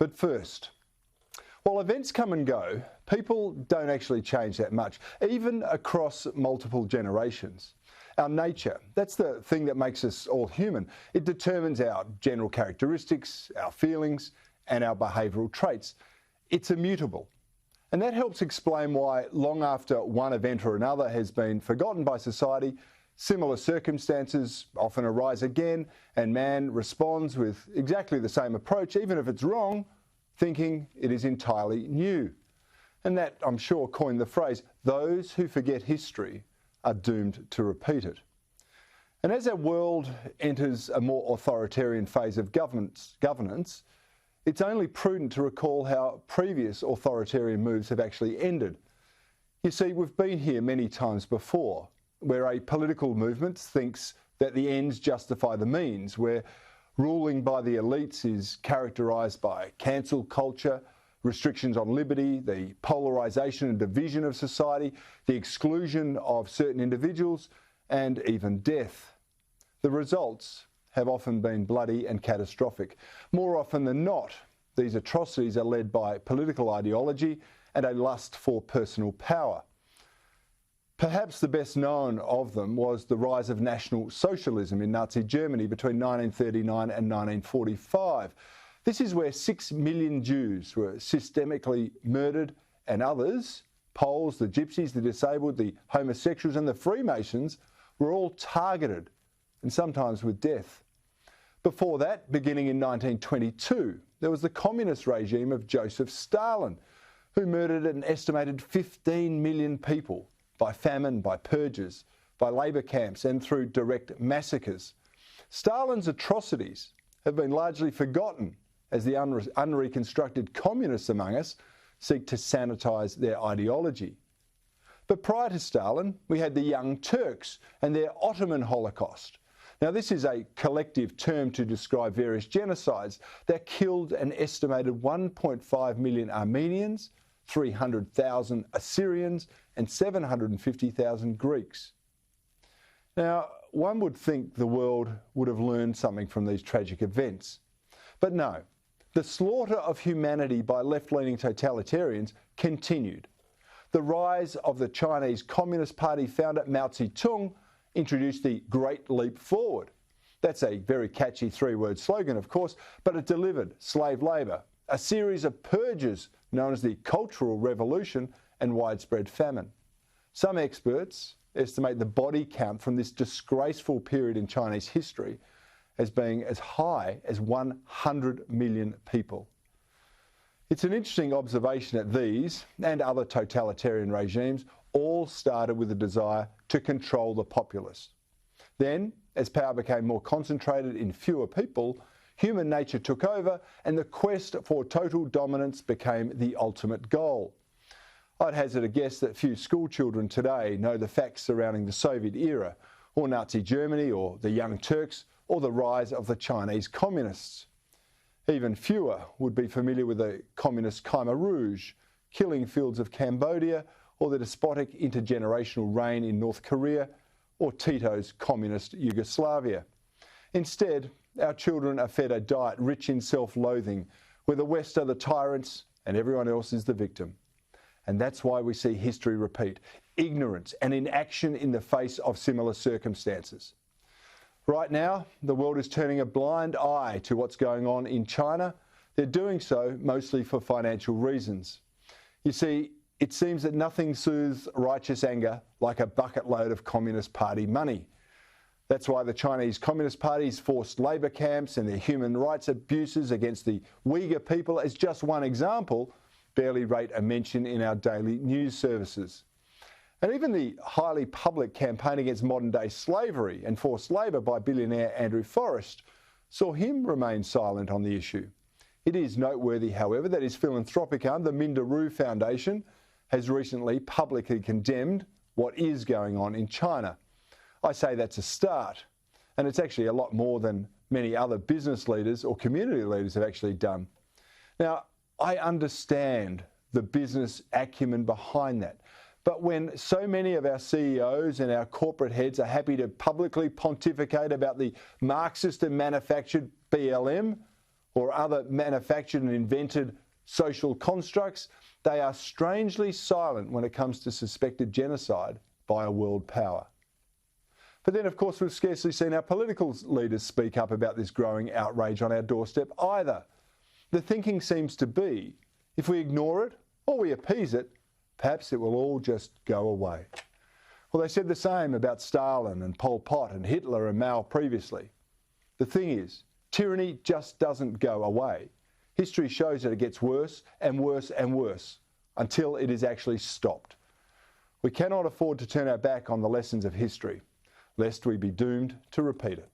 But first, while events come and go, people don't actually change that much, even across multiple generations. Our nature, that's the thing that makes us all human. It determines our general characteristics, our feelings, and our behavioural traits. It's immutable. And that helps explain why, long after one event or another has been forgotten by society, similar circumstances often arise again, and man responds with exactly the same approach, even if it's wrong, thinking it is entirely new. And that, I'm sure, coined the phrase, those who forget history are doomed to repeat it. And as our world enters a more authoritarian phase of governance, it's only prudent to recall how previous authoritarian moves have actually ended. You see, we've been here many times before, where a political movement thinks that the ends justify the means, where ruling by the elites is characterised by cancel culture, restrictions on liberty, the polarisation and division of society, the exclusion of certain individuals, and even death. The results have often been bloody and catastrophic. More often than not, these atrocities are led by political ideology and a lust for personal power. Perhaps the best known of them was the rise of National Socialism in Nazi Germany between 1939 and 1945. This is where 6 million Jews were systemically murdered, and others, Poles, the Gypsies, the disabled, the homosexuals and the Freemasons, were all targeted, and sometimes with death. Before that, beginning in 1922, there was the communist regime of Joseph Stalin, who murdered an estimated 15 million people by famine, by purges, by labour camps and through direct massacres. Stalin's atrocities have been largely forgotten as the unreconstructed communists among us seek to sanitise their ideology. But prior to Stalin, we had the Young Turks and their Ottoman Holocaust. Now, this is a collective term to describe various genocides that killed an estimated 1.5 million Armenians, 300,000 Assyrians and 750,000 Greeks. Now, one would think the world would have learned something from these tragic events. But no, the slaughter of humanity by left-leaning totalitarians continued. The rise of the Chinese Communist Party founder Mao Zedong introduced the Great Leap Forward. That's a very catchy three-word slogan, of course, but it delivered slave labour, a series of purges known as the Cultural Revolution, and widespread famine. Some experts estimate the body count from this disgraceful period in Chinese history as being as high as 100 million people. It's an interesting observation that these and other totalitarian regimes all started with a desire to control the populace. Then, as power became more concentrated in fewer people, human nature took over and the quest for total dominance became the ultimate goal. I'd hazard a guess that few school children today know the facts surrounding the Soviet era, or Nazi Germany, or the Young Turks, or the rise of the Chinese communists. Even fewer would be familiar with the communist Khmer Rouge, killing fields of Cambodia, or the despotic intergenerational reign in North Korea, or Tito's communist Yugoslavia. Instead, our children are fed a diet rich in self-loathing, where the West are the tyrants and everyone else is the victim. And that's why we see history repeat, ignorance and inaction in the face of similar circumstances. Right now, the world is turning a blind eye to what's going on in China. They're doing so mostly for financial reasons. You see, it seems that nothing soothes righteous anger like a bucket load of Communist Party money. That's why the Chinese Communist Party's forced labour camps and their human rights abuses against the Uyghur people, as just one example, barely rate a mention in our daily news services. And even the highly public campaign against modern-day slavery and forced labour by billionaire Andrew Forrest saw him remain silent on the issue. It is noteworthy, however, that his philanthropic arm, the Minderoo Foundation, has recently publicly condemned what is going on in China. I say that's a start, and it's actually a lot more than many other business leaders or community leaders have actually done. Now, I understand the business acumen behind that. But when so many of our CEOs and our corporate heads are happy to publicly pontificate about the Marxist and manufactured BLM, or other manufactured and invented social constructs, they are strangely silent when it comes to suspected genocide by a world power. But then, of course, we've scarcely seen our political leaders speak up about this growing outrage on our doorstep either. The thinking seems to be, if we ignore it or we appease it, perhaps it will all just go away. Well, they said the same about Stalin and Pol Pot and Hitler and Mao previously. The thing is, tyranny just doesn't go away. History shows that it gets worse and worse and worse until it is actually stopped. We cannot afford to turn our back on the lessons of history, lest we be doomed to repeat it.